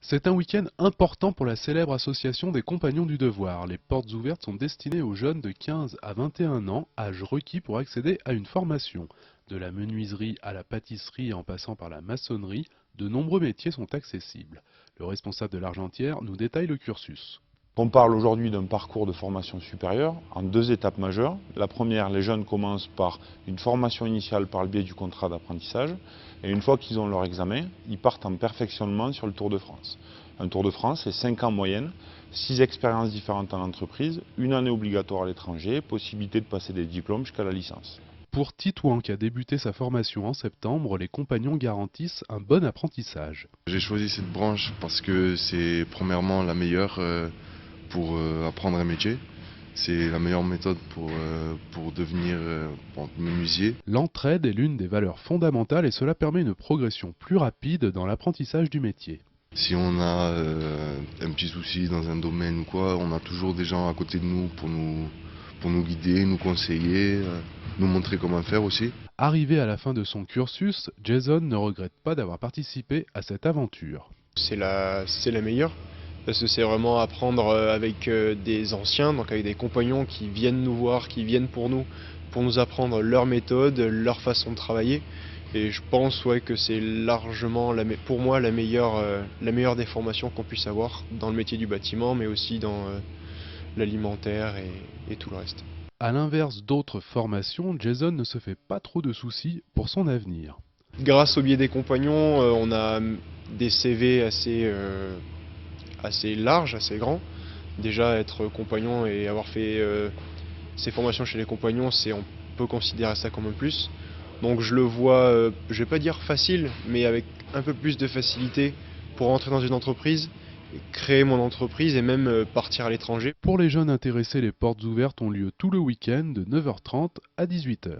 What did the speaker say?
C'est un week-end important pour la célèbre association des Compagnons du Devoir. Les portes ouvertes sont destinées aux jeunes de 15 à 21 ans, âge requis pour accéder à une formation. De la menuiserie à la pâtisserie en passant par la maçonnerie, de nombreux métiers sont accessibles. Le responsable de l'Argentière nous détaille le cursus. On parle aujourd'hui d'un parcours de formation supérieure en deux étapes majeures. La première, les jeunes commencent par une formation initiale par le biais du contrat d'apprentissage. Et une fois qu'ils ont leur examen, ils partent en perfectionnement sur le Tour de France. Un Tour de France, c'est 5 ans en moyenne, 6 expériences différentes en entreprise, une année obligatoire à l'étranger, possibilité de passer des diplômes jusqu'à la licence. Pour Titouan qui a débuté sa formation en septembre, les compagnons garantissent un bon apprentissage. J'ai choisi cette branche parce que c'est premièrement la meilleure pour apprendre un métier. C'est la meilleure méthode pour devenir menuisier. L'entraide est l'une des valeurs fondamentales et cela permet une progression plus rapide dans l'apprentissage du métier. Si on a un petit souci dans un domaine ou quoi, on a toujours des gens à côté de nous pour nous guider, nous conseiller, nous montrer comment faire aussi. Arrivé à la fin de son cursus, Jason ne regrette pas d'avoir participé à cette aventure. C'est la meilleure, parce que c'est vraiment apprendre avec des anciens, donc avec des compagnons qui viennent nous voir, qui viennent pour nous apprendre leur méthode, leur façon de travailler. Et je pense que c'est largement, pour moi, la meilleure des formations qu'on puisse avoir dans le métier du bâtiment, mais aussi dans l'alimentaire et tout le reste. A l'inverse d'autres formations, Jason ne se fait pas trop de soucis pour son avenir. Grâce au biais des compagnons, on a des CV assez larges, assez grands. Déjà, être compagnon et avoir fait ces formations chez les compagnons, on peut considérer ça comme un plus. Donc je le vois, je vais pas dire facile, mais avec un peu plus de facilité pour entrer dans une entreprise, créer mon entreprise et même partir à l'étranger. Pour les jeunes intéressés, les portes ouvertes ont lieu tout le week-end de 9h30 à 18h.